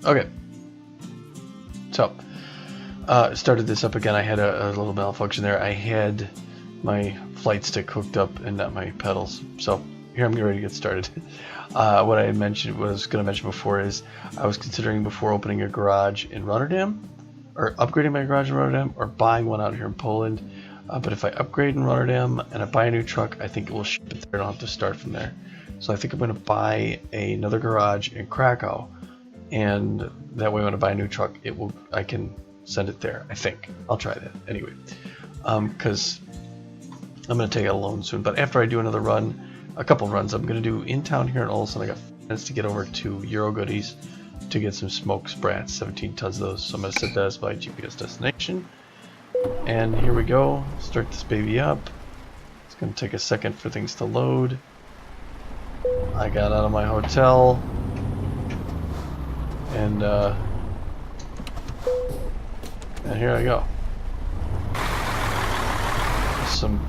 Okay. So, started this up again. I had a little malfunction there. I had my flight stick hooked up and not my pedals. So here I'm getting ready to get started. What I mentioned, what I was going to mention before is I was considering before opening a garage in Rotterdam, or upgrading my garage in Rotterdam, or buying one out here in Poland. But if I upgrade in Rotterdam and I buy a new truck, I think it will ship it there. I don't have to start from there. So I think I'm going to buy another garage in Krakow, and that way when I buy a new truck, I can send it there. I think I'll try that anyway, because I'm going to take out a loan soon. But after I do another run, a couple runs, I'm going to do in town here in Olsztyn. I got 5 minutes to get over to Euro Goodies to get some smoked sprats, 17 tons of those. So I'm going to set that as my GPS destination. And here we go. Start this baby up. It's going to take a second for things to load. I got out of my hotel, and here I go. Some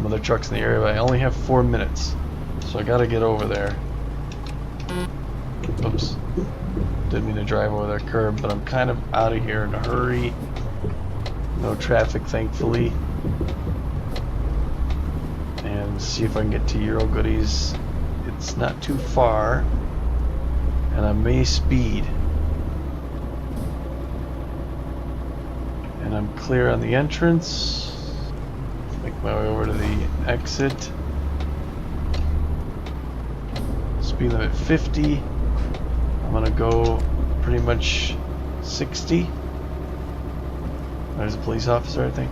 other trucks in the area, but I only have 4 minutes, so I gotta get over there. Oops, didn't mean to drive over that curb, but I'm kind of out of here in a hurry. No traffic, thankfully. And see if I can get to Euro Goodies. It's not too far, and I may speed. And I'm clear on the entrance. Make my way over to the exit. Speed limit 50. I'm gonna go pretty much 60. There's a police officer, I think.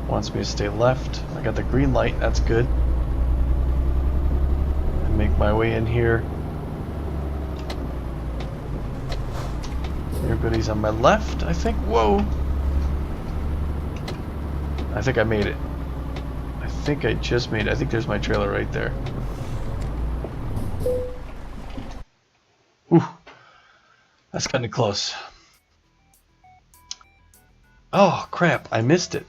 Wants me to stay left. I got the green light, that's good. And make my way in here. Everybody's on my left, I think. Whoa! I think I made it. I think I just made it. I think there's my trailer right there. Whew. That's kind of close. Oh, crap. I missed it.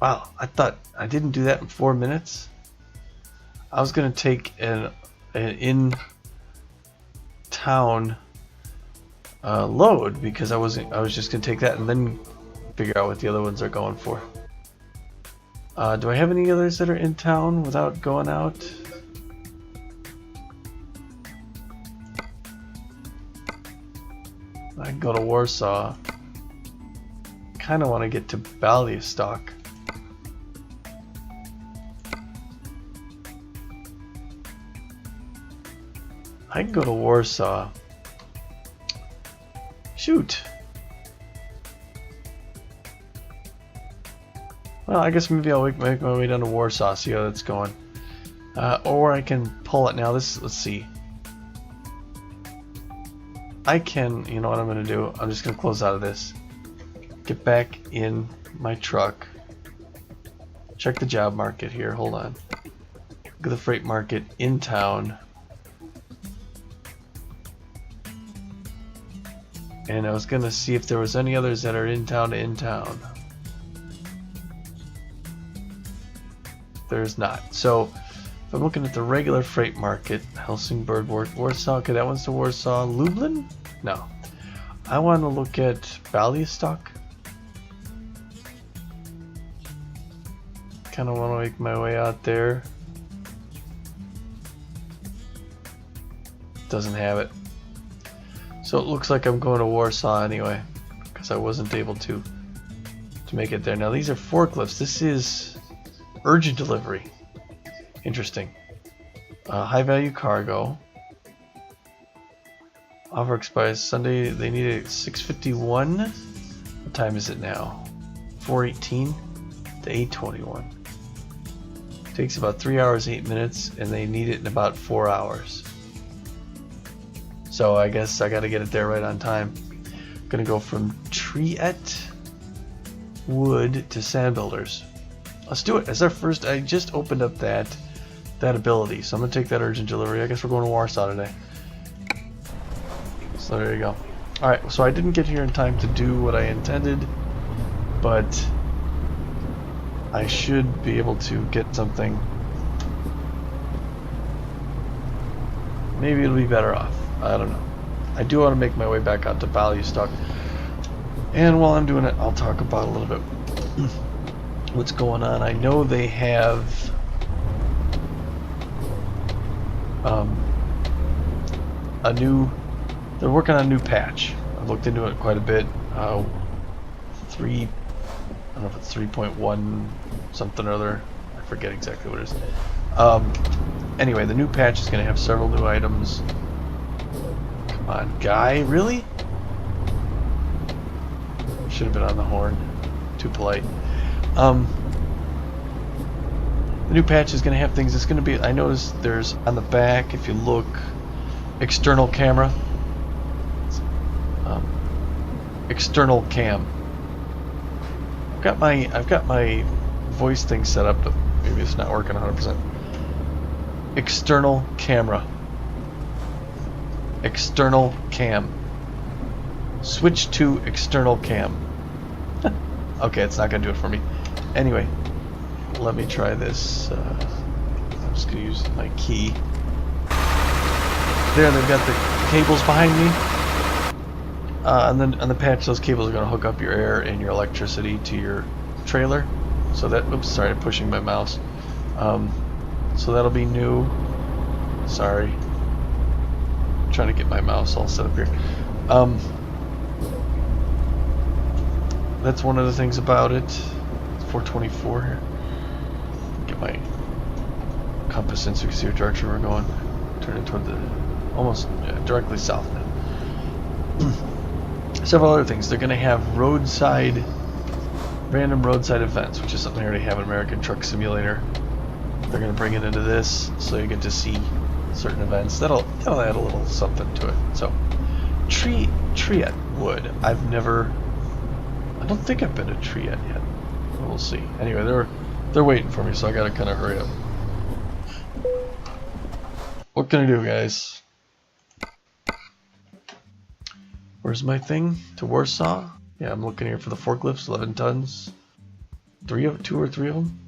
Wow. I thought I didn't do that in 4 minutes. I was going to take an in-town load because I was just going to take that and then figure out what the other ones are going for. Do I have any others that are in town without going out? I can go to Warsaw. Kind of want to get to Bialystok. I can go to Warsaw. Shoot. Well, I guess maybe I'll make my way down to Warsaw, see how that's going. Or I can pull it now. Let's see. I can, you know what I'm going to do? I'm just going to close out of this. Get back in my truck. Check the job market here. Hold on. Look at the freight market in town. And I was going to see if there was any others that are in town. There's not. So if I'm looking at the regular freight market, Helsingborg, Warsaw, okay, that one's to Warsaw. Lublin? No. I want to look at Bialystok. Kind of want to make my way out there. Doesn't have it. So it looks like I'm going to Warsaw anyway, because I wasn't able to make it there. Now these are forklifts. This is urgent delivery. Interesting. High value cargo. Offer expires Sunday. They need it at 6:51. What time is it now? 4:18 to 8:21. Takes about 3 hours 8 minutes, and they need it in about 4 hours. So I guess I got to get it there right on time. I'm gonna go from Triet Wood to Sand Builders. Let's do it. As our first, I just opened up that ability, so I'm gonna take that urgent delivery. I guess we're going to Warsaw today. So there you go. All right. So I didn't get here in time to do what I intended, but I should be able to get something maybe it'll be better off. I don't know. I do want to make my way back out to Bialystok. And while I'm doing it, I'll talk about a little bit what's going on. I know they have they're working on a new patch. I've looked into it quite a bit. I don't know if it's 3.1 something or other. I forget exactly what it is. Anyway, the new patch is going to have several new items. Come on, guy, really? Should have been on the horn. Too polite. The new patch is going to have things. It's going to be. I noticed there's on the back, if you look, external camera. External cam. I've got my voice thing set up, but maybe it's not working 100%. External camera. External cam. Switch to external cam. Okay, it's not gonna do it for me. Anyway, let me try this. I'm just gonna use my key. There, they've got the cables behind me. And then on the patch, those cables are going to hook up your air and your electricity to your trailer. So that, oops, sorry, I'm pushing my mouse. So that'll be new. Sorry. I'm trying to get my mouse all set up here. That's one of the things about it. It's 424 here. Get my compass in so you can see what direction we're going. Turn it toward the, almost directly south now. Several other things. They're going to have random roadside events, which is something I already have in American Truck Simulator. They're going to bring it into this, so you get to see certain events. That'll add a little something to it. So, Triet Wood. I don't think I've been to Triet yet. We'll see. Anyway, they're waiting for me, so I got to kind of hurry up. What can I do, guys? Where's my thing? To Warsaw? Yeah, I'm looking here for the forklifts, 11 tons. 2 or 3 of them?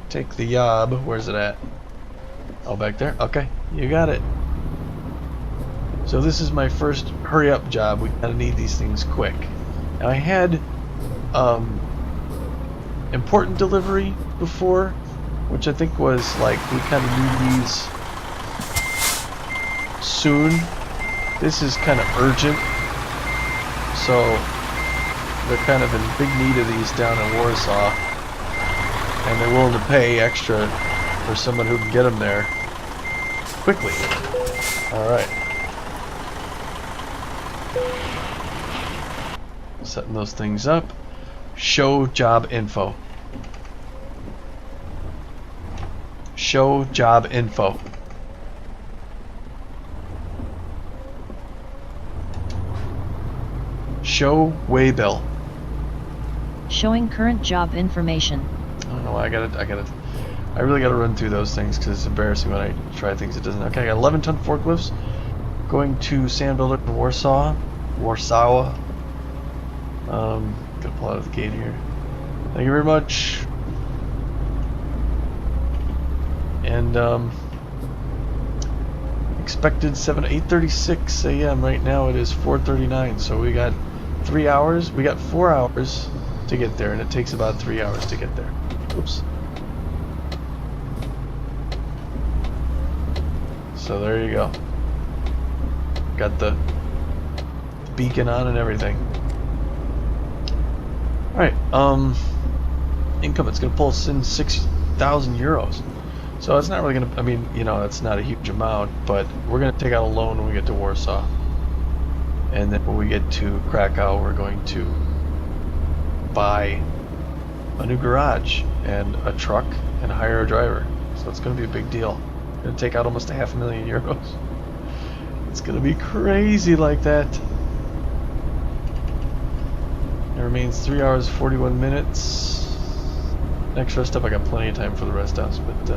Take the yob. Where's it at? Oh, back there? Okay, you got it. So this is my first hurry up job. We gotta need these things quick. Now I had important delivery before, which I think was like we kind of need these soon. This is kind of urgent, so they're kind of in big need of these down in Warsaw, and they're willing to pay extra for someone who can get them there quickly. Alright. Setting those things up. Show job info. Show job info. Show waybill. Showing current job information. I don't know why I really gotta run through those things because it's embarrassing when I try things it doesn't. Okay, I got 11-ton forklifts going to Sand Builder in Warsawa. Gonna pull out of the gate here. Thank you very much. And expected 8:36 a.m. Right now it is 4:39, so we got 3 hours. We got 4 hours to get there, and it takes about 3 hours to get there. Oops. So there you go. Got the beacon on and everything. Alright, income, it's gonna pull us in 6,000 euros. So it's not really gonna, I mean, you know, that's not a huge amount, but we're gonna take out a loan when we get to Warsaw. And then when we get to Krakow, we're going to buy a new garage and a truck and hire a driver. So it's gonna be a big deal. We're gonna take out almost €500,000 euros. It's gonna be crazy like that. It remains 3 hours 41 minutes. Next rest up, I got plenty of time for the rest house, but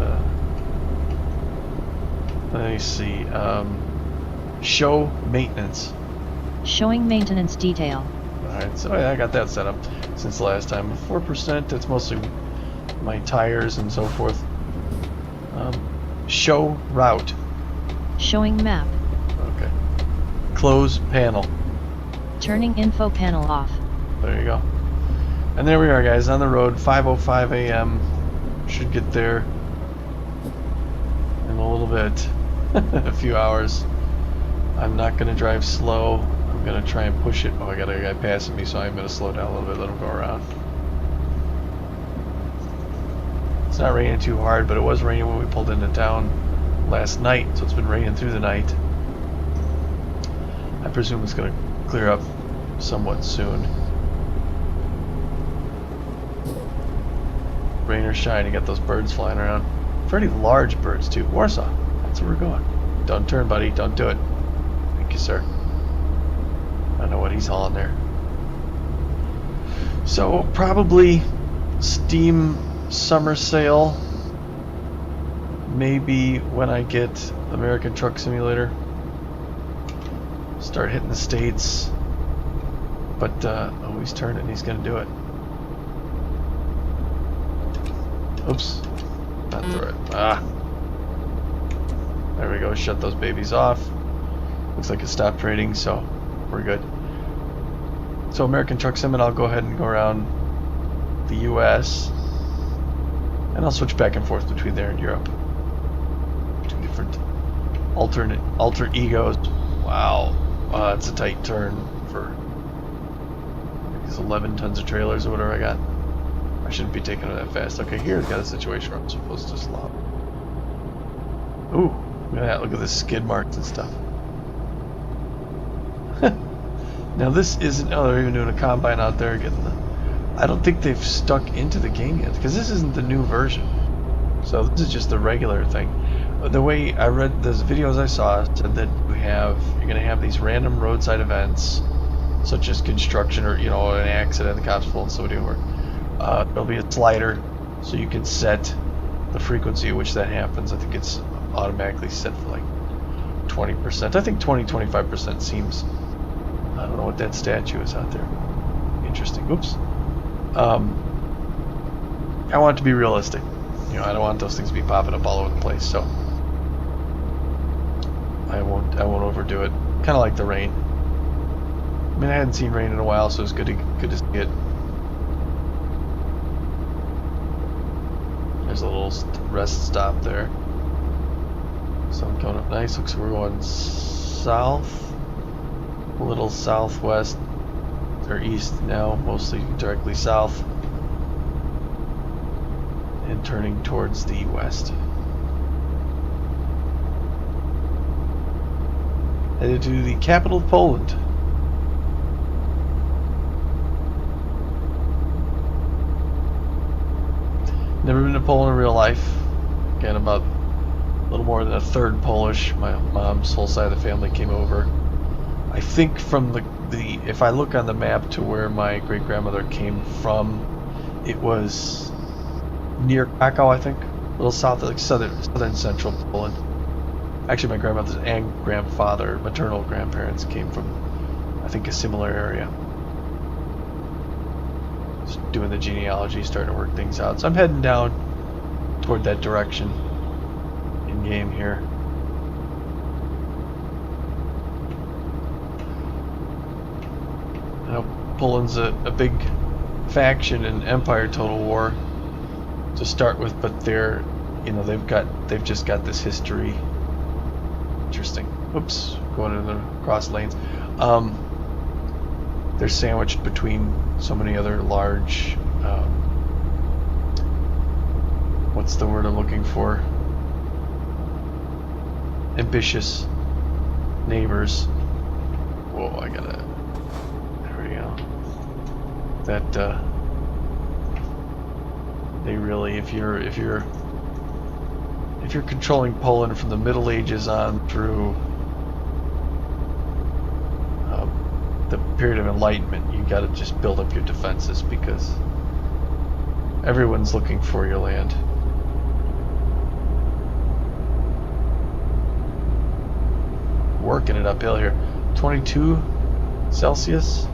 let me see. Show maintenance. Showing maintenance detail. Alright, so I got that set up since the last time. 4%, that's mostly my tires and so forth. Show route. Showing map. Okay. Close panel. Turning info panel off. There you go. And there we are, guys, on the road, 5:05 a.m. Should get there in a little bit, a few hours. I'm not going to drive slow. I'm going to try and push it. Oh, I got a guy passing me, so I'm going to slow down a little bit, let him go around. It's not raining too hard, but it was raining when we pulled into town last night, so it's been raining through the night. I presume it's going to clear up somewhat soon. Rain or shine, you got those birds flying around. Pretty large birds too. Warsaw, that's where we're going. Don't turn, buddy, don't do it. Thank you, sir. I don't know what he's hauling there. So probably Steam summer sale. Maybe when I get American Truck Simulator. Start hitting the States. But oh, he's turning, he's gonna do it. Oops, not through it. Ah, there we go. Shut those babies off. Looks like it stopped trading, so we're good. So American Truck Sim, and I'll go ahead and go around the U.S. and I'll switch back and forth between there and Europe. Two different alter egos. Wow, that's a tight turn for these 11 tons of trailers or whatever I got. I shouldn't be taking it that fast. Okay, here I've got a situation where I'm supposed to stop. Ooh, look at that. Look at the skid marks and stuff. Now this isn't... Oh, they're even doing a combine out there getting the... I don't think they've stuck into the game yet, because this isn't the new version. So this is just the regular thing. The way I read those videos I saw said that you're going to have these random roadside events, such as construction or, you know, an accident, the cops pulling somebody over. There'll be a slider, so you can set the frequency at which that happens. I think it's automatically set for like 20%. I think 20-25% seems... I don't know what that statue is out there. Interesting. Oops. I want it to be realistic. You know, I don't want those things to be popping up all over the place, so I won't overdo it. Kind of like the rain. I mean, I hadn't seen rain in a while, so it's good to see it. There's a little rest stop there. So I'm going up nice. Looks like we're going south, a little southwest, or east now, mostly directly south, and turning towards the west. Headed to the capital of Poland. Never been to Poland in real life. Again, about a little more than a third Polish. My mom's whole side of the family came over. I think from the if I look on the map to where my great grandmother came from, it was near Krakow, I think, a little south of like southern central Poland. Actually, my grandmother and grandfather, maternal grandparents, came from, I think, a similar area. Just doing the genealogy, starting to work things out. So I'm heading down toward that direction in game here. I know Poland's a big faction in Empire Total War to start with, but they're, you know, they've just got this history. Interesting. Oops, going in the cross lanes. They're sandwiched between so many other large, what's the word I'm looking for? Ambitious neighbors. Whoa, I gotta, there we go. That, they really, if you're controlling Poland from the Middle Ages on through the period of Enlightenment, you got to just build up your defenses, because everyone's looking for your land. Working it uphill here. 22 Celsius.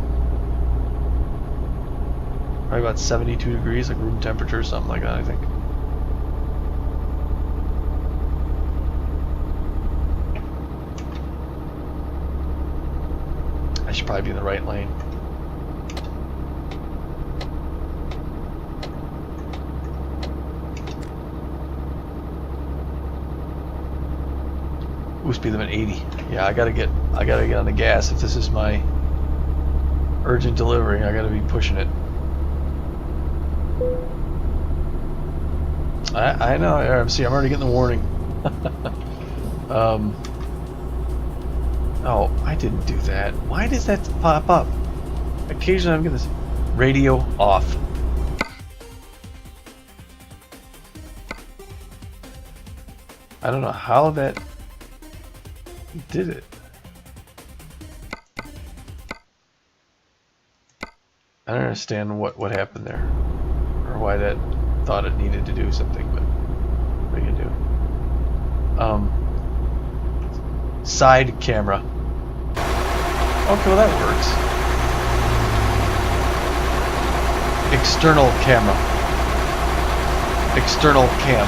Probably about 72 degrees, like room temperature, something like that, I think. I should probably be in the right lane. Ooh, speed limit 80. Yeah, I gotta get on the gas. If this is my urgent delivery, I gotta be pushing it. I know. See, I'm already getting the warning. Oh, I didn't do that. Why does that pop up? Occasionally I'm getting this radio off. I don't know how that did it. I don't understand what happened there, or why that thought it needed to do something, but what are you gonna do? Side camera. Okay, well that works. External camera. External cam.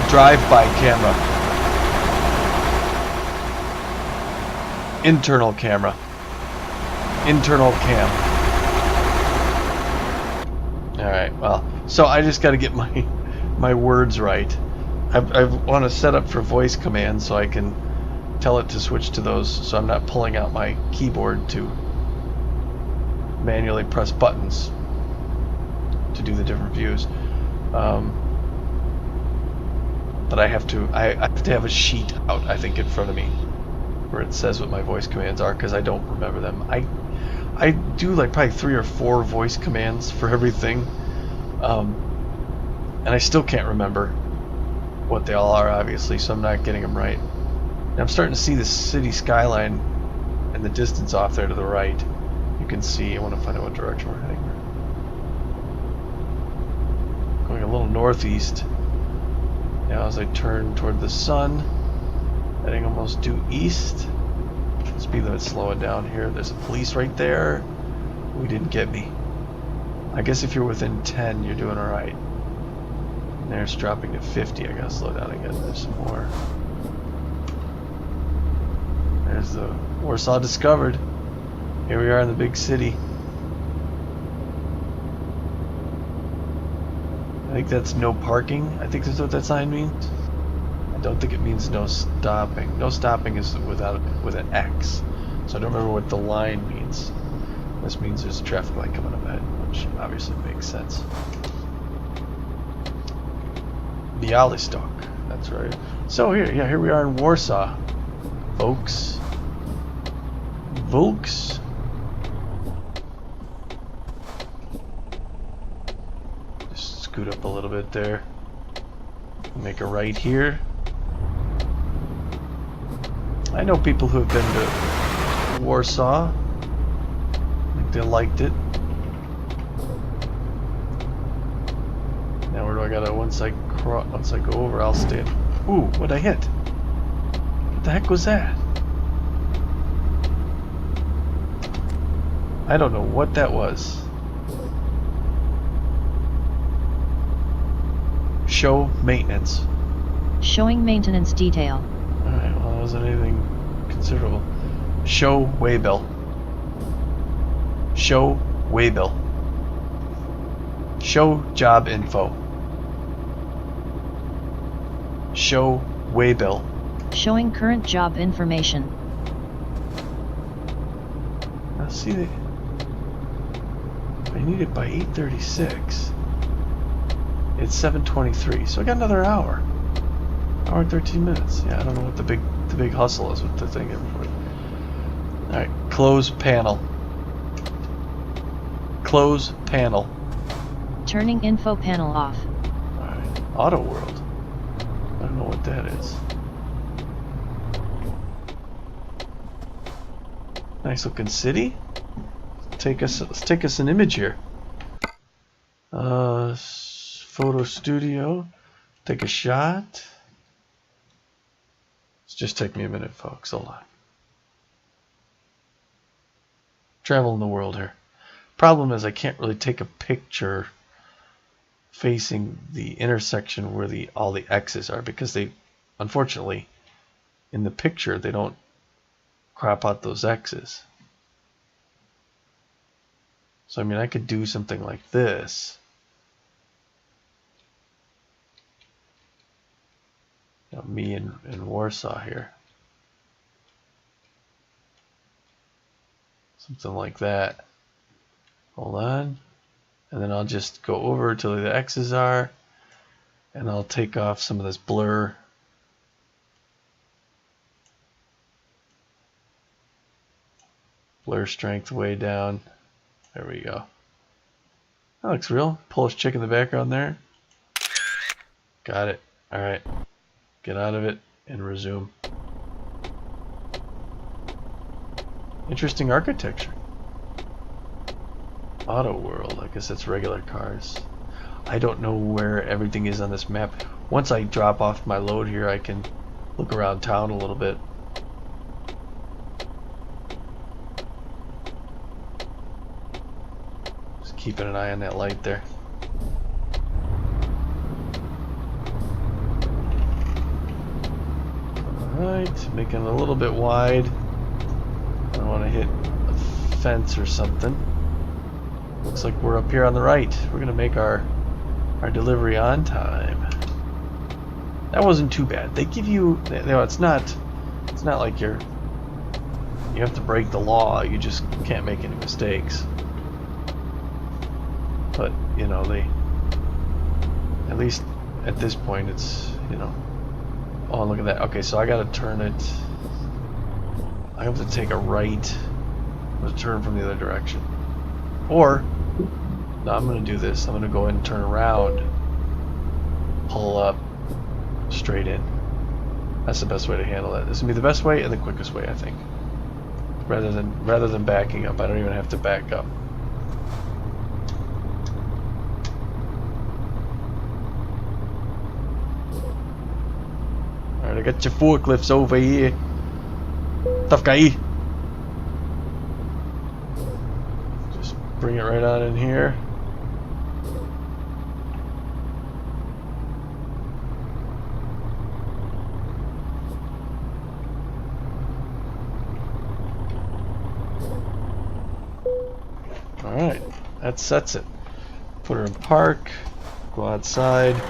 Drive-by camera. Internal camera. Internal cam. Alright, well, so I just gotta get my words right. I want to set up for voice commands so I can tell it to switch to those, so I'm not pulling out my keyboard to manually press buttons to do the different views. But I have to have a sheet out, I think, in front of me where it says what my voice commands are, because I don't remember them. I do like probably 3 or 4 voice commands for everything, and I still can't remember what they all are, obviously, so I'm not getting them right. And I'm starting to see the city skyline in the distance off there to the right. You can see. I want to find out what direction we're heading. Going a little northeast. Now as I turn toward the sun, heading almost due east. Speed limit's slowing down here. There's a police right there. Who didn't get me. I guess if you're within 10, you're doing alright. There's dropping to 50. I gotta slow down again. There's some more. There's the Warsaw discovered. Here we are in the big city. I think that's no parking. I think that's what that sign means. I don't think it means no stopping. No stopping is with an X. So I don't remember what the line means. This means there's a traffic light coming up ahead, which obviously makes sense. Bialystok, that's right. So here we are in Warsaw, folks. Just scoot up a little bit there. Make a right here. I know people who have been to Warsaw. I think they liked it. Now where do I gotta, once I go over, I'll stand. Ooh, what'd I hit? What the heck was that? I don't know what that was. Show maintenance. Showing maintenance detail. Alright, well, that wasn't anything considerable. Show waybill. Show waybill. Show job info. Show waybill. Showing current job information. Now see, I need it by 8:36. It's 7:23, so I got another hour. Hour and 13 minutes. Yeah, I don't know what the big hustle is with the thing. All right, close panel. Close panel. Turning info panel off. All right, auto world. I don't know what that is. Nice looking city. Let's take us an image here. Photo studio. Take a shot. It's just take me a minute, folks. Hold on. Traveling the world here. Problem is I can't really take a picture facing the intersection where all the X's are, because they, unfortunately, in the picture they don't crop out those X's. So I mean, I could do something like this. You know, me in Warsaw here. Something like that. Hold on. And then I'll just go over to the X's are, and I'll take off some of this blur. Blur strength way down. There we go. That looks real. Polish chick in the background there. Got it. Alright. Get out of it and resume. Interesting architecture. Auto World. I guess that's regular cars. I don't know where everything is on this map. Once I drop off my load here, I can look around town a little bit. Just keeping an eye on that light there. Alright, making it a little bit wide. I don't want to hit a fence or something. Looks like we're up here on the right. We're gonna make our delivery on time. That wasn't too bad. They give you, you know, it's not like you have to break the law. You just can't make any mistakes. But you know, they, at least at this point, it's, you know. Oh, look at that. Okay, so I gotta turn it. I have to take a right. I'm gonna turn from the other direction. Or, no, I'm going to do this. I'm going to go ahead and turn around, pull up, straight in. That's the best way to handle that. This will be the best way and the quickest way, I think. Rather than backing up. I don't even have to back up. Alright, I got your forklifts over here. Tough guy. Bring it right on in here. Alright, that sets it. Put her in park, go outside.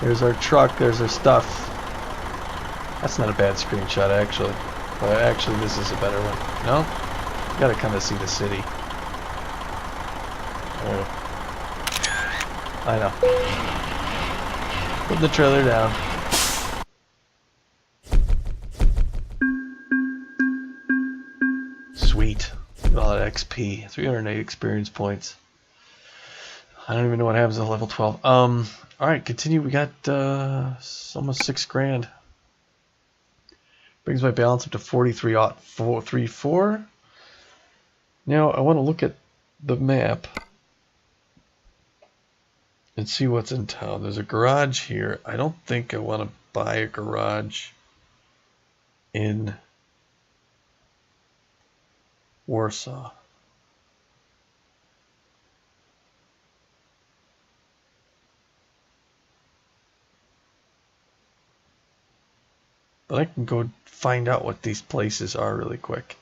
There's our truck, there's our stuff. That's not a bad screenshot actually. But actually this is a better one. No? You gotta kind of see the city. I know. Put the trailer down. Sweet. Look at all that XP. 308 experience points. I don't even know what happens at level 12. Alright, continue. We got almost 6 grand. Brings my balance up to 43,434. Now I want to look at the map and see what's in town. There's a garage here. I don't think I want to buy a garage in Warsaw. But I can go find out what these places are really quick.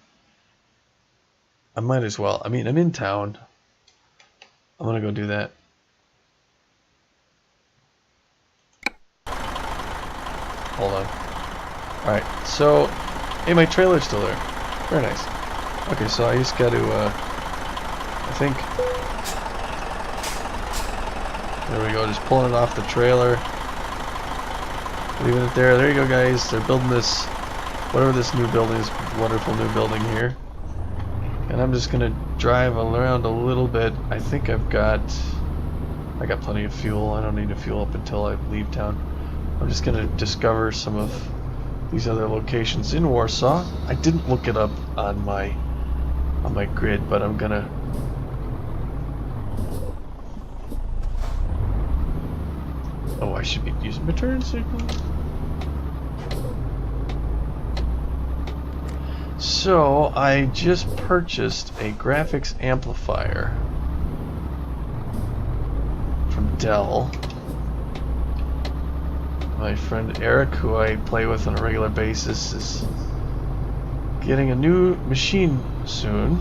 I might as well. I mean, I'm in town. I'm gonna go do that. Hold on. Alright, so, hey, my trailer's still there. Very nice. Okay, so I just got to, I think, there we go, just pulling it off the trailer. Leaving it there. There you go, guys. They're building this, whatever this new building is, wonderful new building here. And I'm just gonna drive around a little bit. I think I got plenty of fuel. I don't need to fuel up until I leave town. I'm just gonna discover some of these other locations in Warsaw. I didn't look it up on my grid, but I'm gonna. Oh, I should be using my turn signal. So I just purchased a graphics amplifier from Dell. My friend Eric, who I play with on a regular basis, is getting a new machine soon.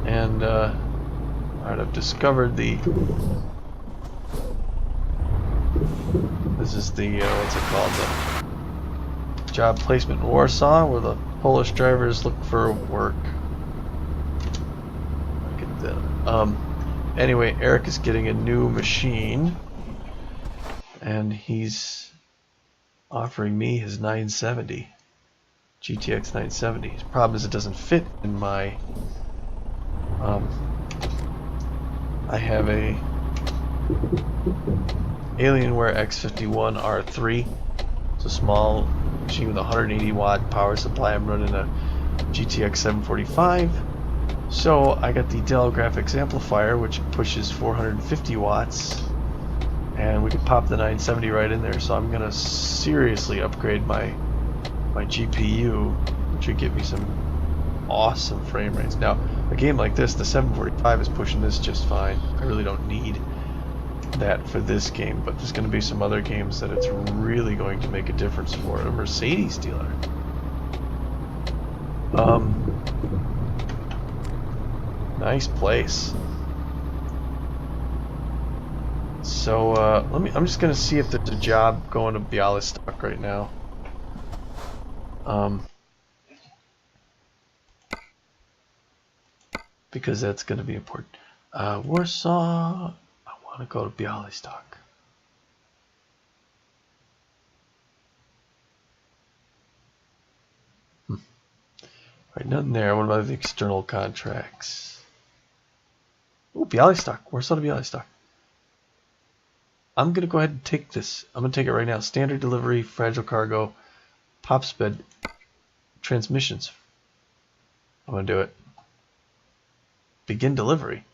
And, alright, I've discovered the... This is the, what's it called? The job placement in Warsaw, where the Polish drivers look for work. Look at that. Anyway, Eric is getting a new machine. And he's offering me his 970. GTX 970. His problem is it doesn't fit in my... I have a Alienware X51 R3. It's a small machine with a 180 watt power supply. I'm running a GTX 745. So I got the Dell Graphics amplifier, which pushes 450 watts. And we could pop the 970 right in there. So I'm going to seriously upgrade my GPU, which would give me some awesome frame rates. Now, a game like this, the 745 is pushing this just fine. I really don't need that for this game, but there's going to be some other games that it's really going to make a difference for. A Mercedes dealer. Nice place. So I'm just going to see if there's a job going to Bialystok right now. Because that's going to be important. Warsaw, I want to go to Bialystok. Right, nothing there. What about the external contracts? Oh, Bialystok. Warsaw to Bialystok. I'm going to go ahead and take this. I'm going to take it right now. Standard delivery, fragile cargo, pop sped, transmissions. I'm going to do it. Begin delivery.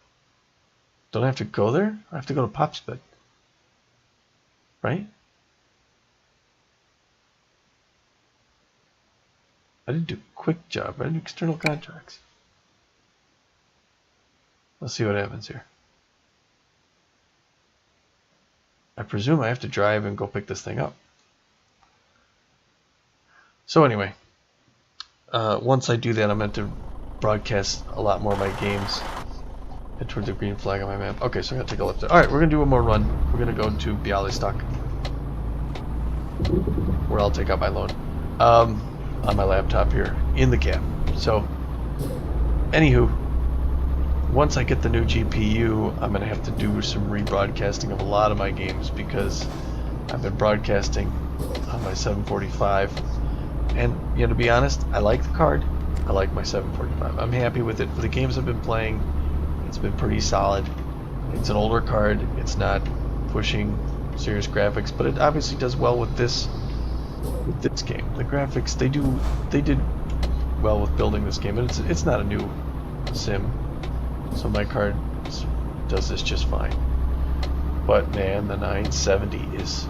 Don't I have to go there? I have to go to pop sped. Right? I didn't do quick job. I did external contracts. Let's see what happens here. I presume I have to drive and go pick this thing up. So anyway, once I do that, I'm meant to broadcast a lot more of my games. Head toward the green flag on my map. Okay, so I'm going to take a left there. Alright, we're going to do one more run. We're going to go to Bialystok, where I'll take out my loan. On my laptop here, in the cab. So, anywho, once I get the new GPU, I'm going to have to do some rebroadcasting of a lot of my games, because I've been broadcasting on my 745. And, you know, to be honest, I like the card. I like my 745. I'm happy with it. For the games I've been playing, it's been pretty solid. It's an older card. It's not pushing serious graphics, but it obviously does well with this game. The graphics, they did well with building this game, and it's not a new sim, so my card does this just fine. But man, the 970 it's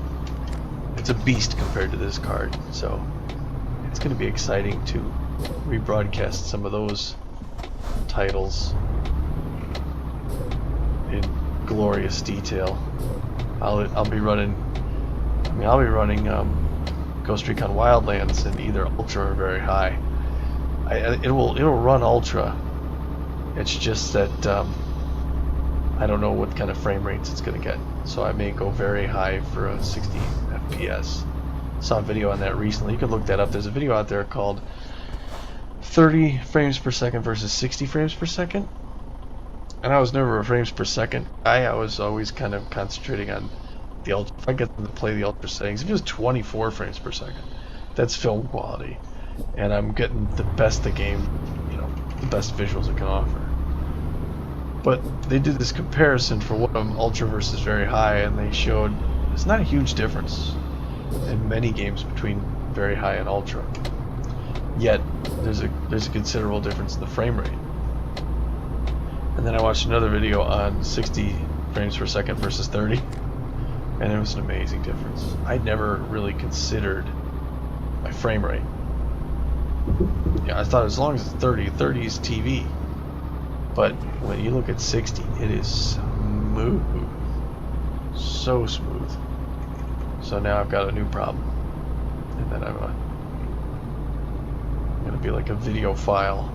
a beast compared to this card, so it's going to be exciting to rebroadcast some of those titles in glorious detail. I'll be running Ghost Recon Wildlands in either Ultra or very high. It'll run Ultra. It's just that I don't know what kind of frame rates it's going to get. So I may go very high for a 60 FPS. Saw a video on that recently. You can look that up. There's a video out there called 30 frames per second versus 60 frames per second. And I was never a frames per second guy. I was always kind of concentrating on the ultra. If I get them to play the ultra settings, if it was 24 frames per second, that's film quality, and I'm getting the best the game, you know, the best visuals it can offer. But they did this comparison for one of them, ultra versus very high, and they showed there's not a huge difference in many games between very high and ultra. Yet there's a considerable difference in the frame rate. And then I watched another video on 60 frames per second versus 30. And it was an amazing difference. I'd never really considered my frame rate. Yeah, I thought as long as it's 30 is TV. But when you look at 60, it is smooth. So smooth. So now I've got a new problem. And then I'm going to be like a video file.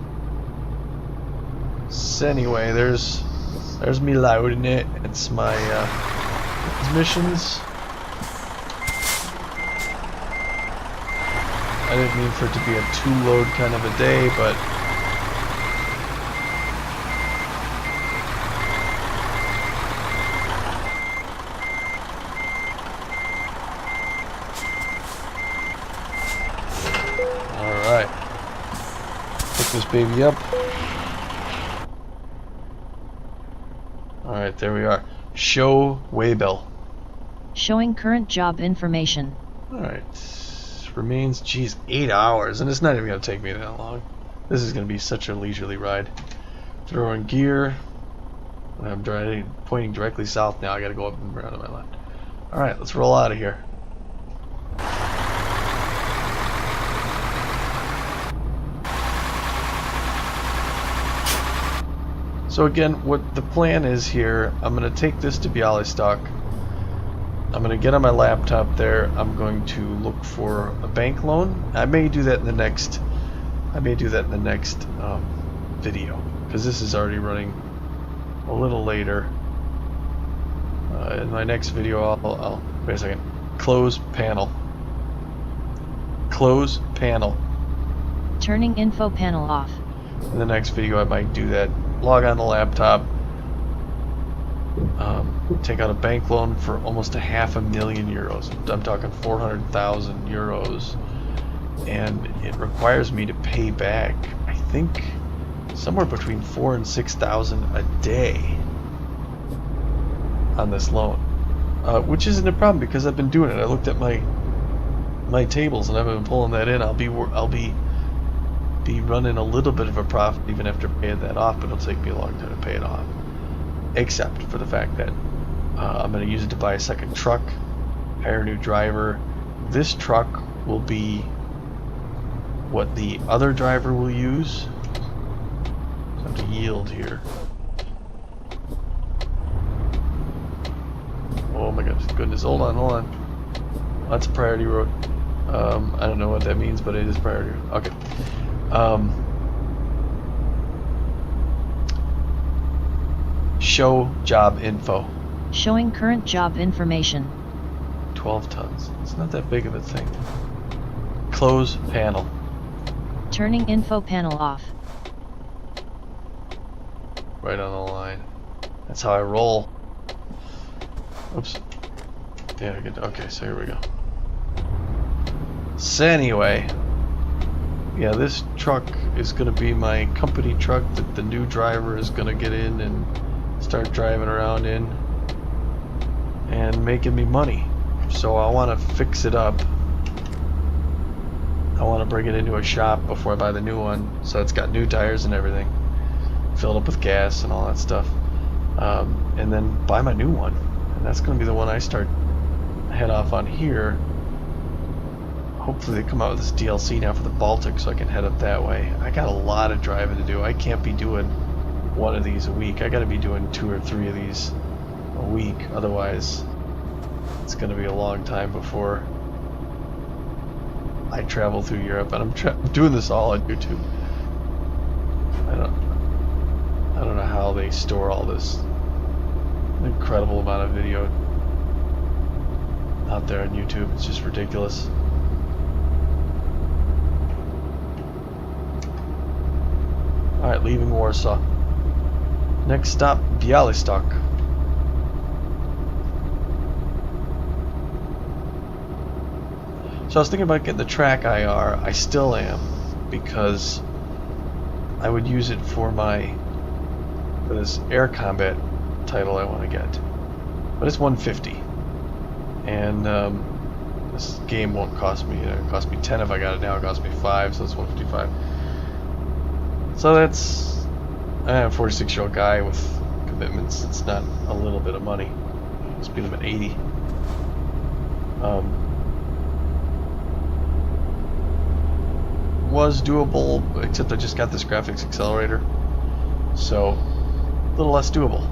So anyway, there's me loading it. It's my missions. I didn't mean for it to be a 2-load kind of a day, but alright. Pick this baby up. Alright, there we are. Show waybill. Showing current job information. Alright. Remains, geez, 8 hours, and it's not even going to take me that long. This is going to be such a leisurely ride. Throw in gear. I'm pointing directly south now. I got to go up and around to my left. Alright, let's roll out of here. So again, what the plan is here, I'm going to take this to Bialystok. I'm going to get on my laptop there. I'm going to look for a bank loan. I may do that in the next video, because this is already running a little later. In my next video, I'll wait a second. Close panel. Close panel. Turning info panel off. In the next video, I might do that. Log on the laptop. Take out a bank loan for almost €500,000. I'm talking 400,000 euros, and it requires me to pay back, I think, somewhere between 4,000 and 6,000 a day on this loan, which isn't a problem because I've been doing it. I looked at my tables and I've been pulling that in. I'll be running a little bit of a profit even after paying that off, but it'll take me a long time to pay it off. Except for the fact that I'm going to use it to buy a second truck, hire a new driver. This truck will be what the other driver will use. So I have to yield here. Oh my goodness, hold on. That's a priority road. I don't know what that means, but it is priority road. Okay. Show job info. Showing current job information. 12 tons. It's not that big of a thing. Close panel. Turning info panel off. Right on the line. That's how I roll. Oops. Yeah, good. Okay, so here we go. So anyway, yeah, this truck is going to be my company truck that the new driver is going to get in and start driving around in and making me money. So I want to fix it up. I want to bring it into a shop before I buy the new one, so it's got new tires and everything, filled up with gas and all that stuff, and then buy my new one. And that's going to be the one I head off on here. Hopefully they come out with this DLC now for the Baltic so I can head up that way. I got a lot of driving to do. I can't be doing one of these a week. I got to be doing 2 or 3 of these a week. Otherwise, it's going to be a long time before I travel through Europe. And I'm doing this all on YouTube. I don't know how they store all this incredible amount of video out there on YouTube. It's just ridiculous. Alright, leaving Warsaw. Next stop, Bialystok. So I was thinking about getting the track IR. I still am, because I would use it for this air combat title I want to get. But it's 150. And this game won't cost me, it cost me 10 if I got it now, it cost me 5, so it's 155. So that's, I'm a 46-year-old guy with commitments. It's not a little bit of money. Must be them at 80. Was doable, except I just got this graphics accelerator, so a little less doable.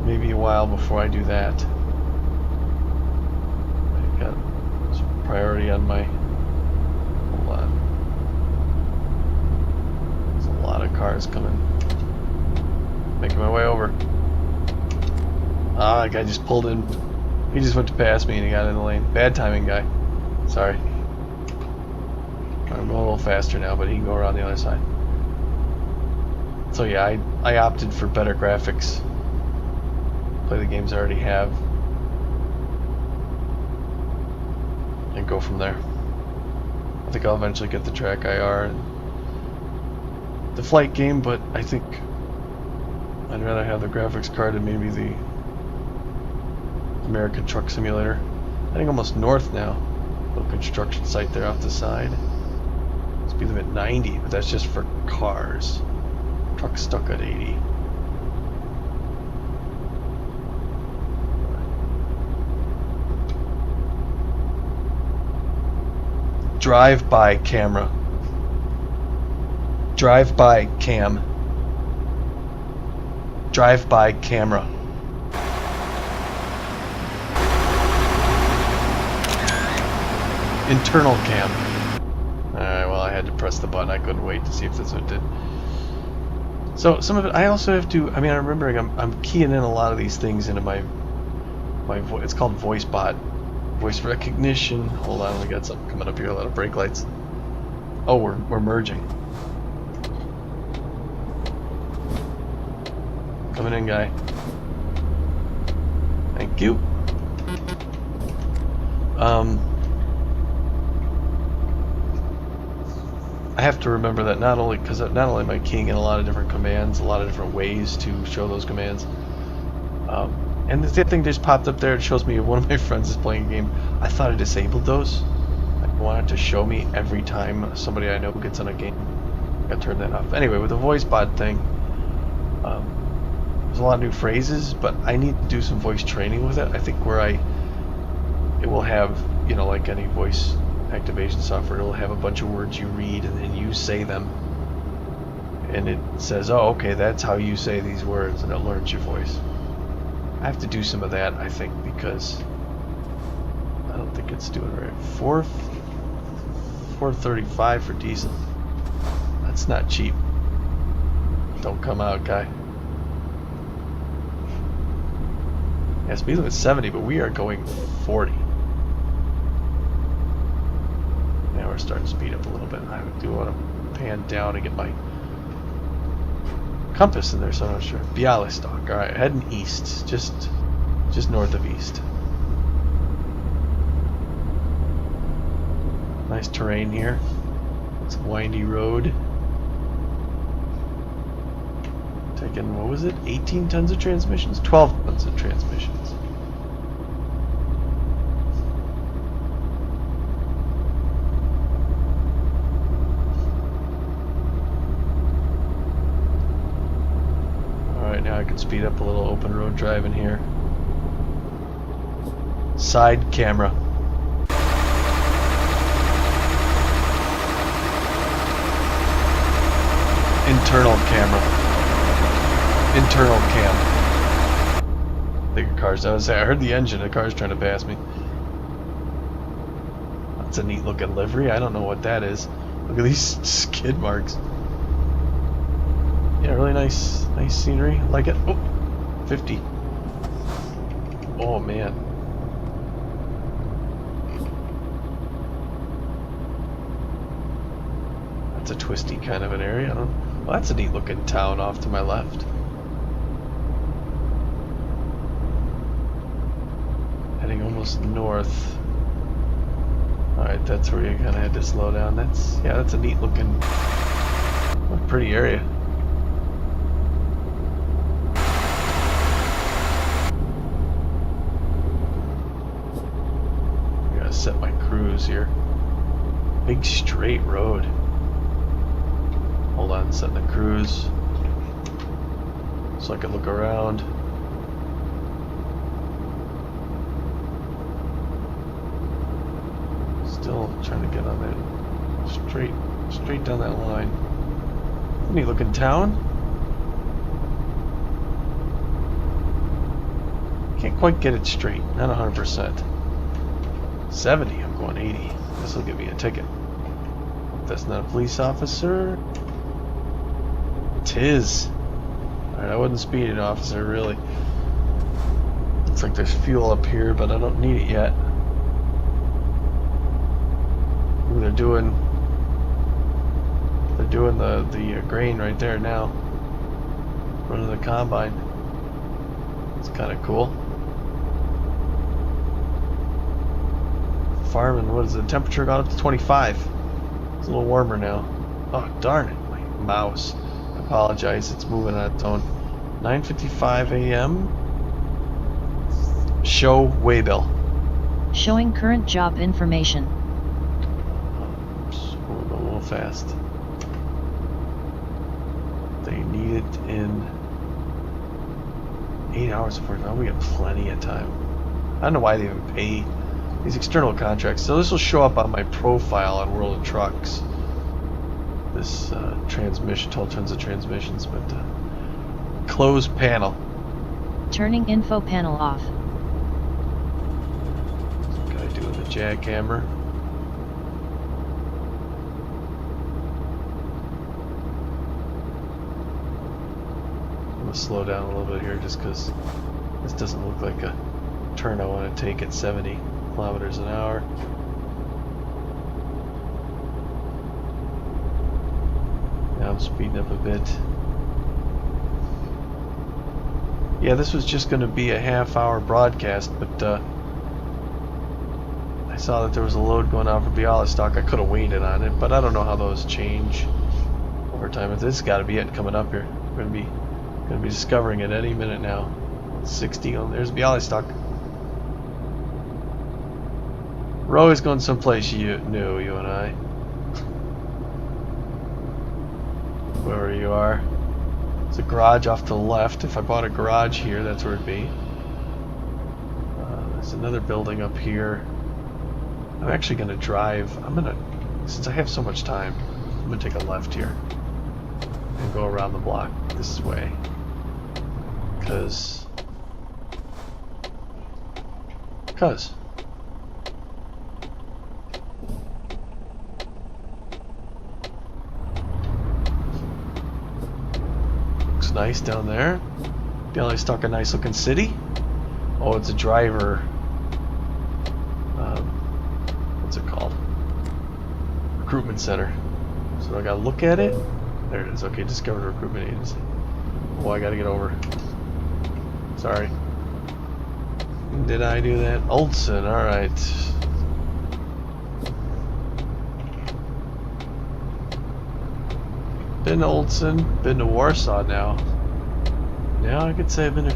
Maybe a while before I do that. priority on my... Hold on. There's a lot of cars coming. Making my way over. Ah, that guy just pulled in. He just went to pass me and he got in the lane. Bad timing, guy. Sorry. I'm going a little faster now, but he can go around the other side. So yeah, I opted for better graphics. Play the games I already have. And go from there. I think I'll eventually get the track IR and the flight game, but I think I'd rather have the graphics card and maybe the American Truck Simulator. I think almost north now. Little construction site there off the side. Speed limit 90, but that's just for cars. Truck's stuck at 80. Drive-by camera. Drive-by cam. Drive-by camera. Internal cam. Alright, well I had to press the button. I couldn't wait to see if this one did. So some of it I also have to, I mean, I'm remembering I'm keying in a lot of these things into my it's called voice bot. Voice recognition. Hold on, we got something coming up here, a lot of brake lights. Oh, we're merging. Coming in, guy. Thank you. I have to remember that not only am I keying in a lot of different commands, a lot of different ways to show those commands. And the thing just popped up there. It shows me one of my friends is playing a game. I thought I disabled those. I wanted to show me every time somebody I know gets on a game. I turned that off. Anyway, with the voice bot thing, there's a lot of new phrases, but I need to do some voice training with it. I think where it will have, you know, like any voice activation software, it'll have a bunch of words you read and then you say them. And it says, oh, okay, that's how you say these words, and it learns your voice. I have to do some of that, I think, because I don't think it's doing it right. 435 for diesel. That's not cheap. Don't come out, guy. Yeah, speed limit 70, but we are going 40. Now we're starting to speed up a little bit. I do want to pan down and get my compass in there, so I'm not sure. Bialystok. Alright, heading east. Just north of east. Nice terrain here. It's a windy road. Taking, what was it? 18 tons of transmissions? 12 tons of transmissions. Now I can speed up a little open road driving here. Side camera. Internal camera. Internal cam. Bigger cars. I heard the engine. A car's trying to pass me. That's a neat looking livery. I don't know what that is. Look at these skid marks. Yeah, really nice scenery. Like it. Oh, 50. Oh man. That's a twisty kind of an area. Well, that's a neat looking town off to my left. Heading almost north. Alright, that's where you kind of had to slow down. That's a neat looking, pretty area. Set my cruise here. Big straight road. Hold on, setting the cruise so I can look around. Still trying to get on that straight down that line. Neat looking town. Can't quite get it straight. Not 100%. 70. I'm 180. This will give me a ticket. That's not a police officer. Tis. Alright, I wasn't speeding, officer, really. Looks like there's fuel up here, but I don't need it yet. Ooh, they're doing the grain right there now. Running the combine. It's kind of cool. Farming, what is the temperature got up to 25? It's a little warmer now. Oh, darn it, my mouse. I apologize, it's moving on its own. 9:55 a.m. Show waybill. Showing current job information. Oops, moving a little fast. They need it in 8 hours and 45. We got plenty of time. I don't know why they even pay these external contracts. So this will show up on my profile on World of Trucks. This transmission, total tons of transmissions, but closed panel. Turning info panel off. What can I do with the jackhammer? I'm gonna slow down a little bit here just because this doesn't look like a turn I want to take at 70 kilometers an hour. Now I'm speeding up a bit. Yeah, this was just going to be a half-hour broadcast, but I saw that there was a load going on for Bialystok. I could have waited on it, but I don't know how those change over time. But this has got to be it coming up here. We're going to be discovering it any minute now. 60. Oh, there's Bialystok. We're always going someplace new, you and I. Wherever you are. There's a garage off to the left. If I bought a garage here, that's where it'd be. There's another building up here. I'm actually going to drive. Since I have so much time, I'm going to take a left here and go around the block this way. Because looks nice down there. Bialystok, a nice looking city. Oh, it's a driver. What's it called? Recruitment center. So I gotta look at it. There it is. Okay, discovered recruitment agency. Oh, I gotta get over. Sorry. Did I do that? Olsztyn, alright. Been to Olsztyn, been to Warsaw now. Now I could say I've been to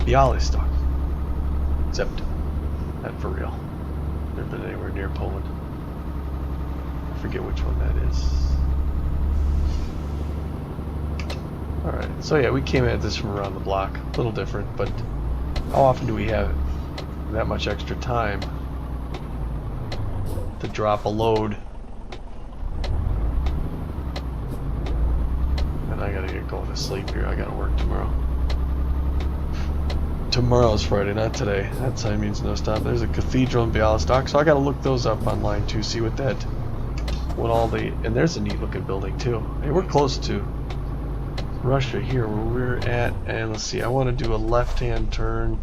Bialystok. Except, not for real. Never been anywhere near Poland. I forget which one that is. Alright, so yeah, we came at this from around the block. A little different, but how often do we have that much extra time to drop a load? And I gotta get going to sleep here. I gotta work tomorrow. Tomorrow's Friday, not today. That sign means no stop. There's a cathedral in Bialystok, so I gotta look those up online too, see what and there's a neat looking building too. Hey, we're close to Russia here where we're at, and let's see, I want to do a left-hand turn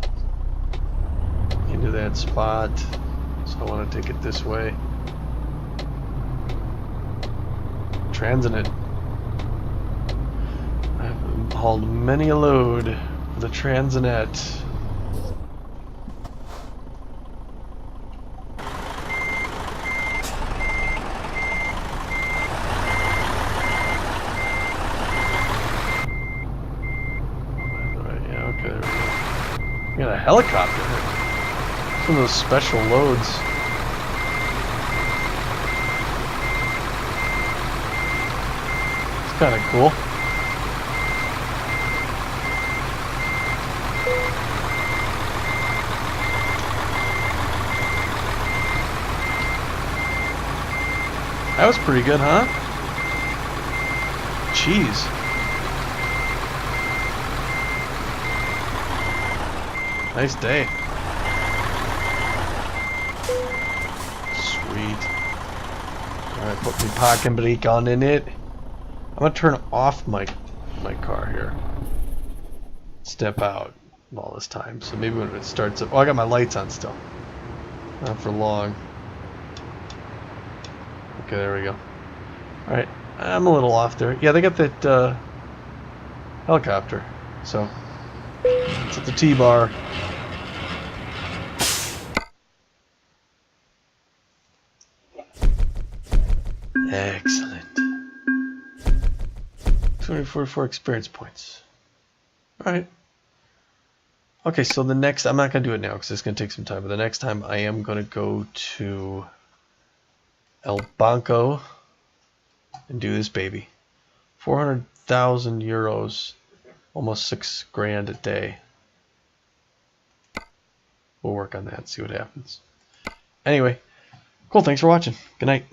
into that spot, so I want to take it this way. Transit. I've hauled many a load for the Transinet. We got a helicopter. It's one of those special loads. It's kind of cool. That was pretty good, huh? Jeez. Nice day. Alright, put the parking brake on in it. I'm gonna turn off my car here. Step out all this time. So maybe when it starts up. Oh, I got my lights on still. Not for long. Okay, there we go. Alright, I'm a little off there. Yeah, they got that helicopter. So it's at the T-bar. Excellent. 244 experience points. Alright. Okay, so the next, I'm not going to do it now because it's going to take some time, but the next time I am going to go to El Banco and do this baby. 400,000 euros, almost 6 grand a day. We'll work on that, see what happens. Anyway, cool, thanks for watching. Good night.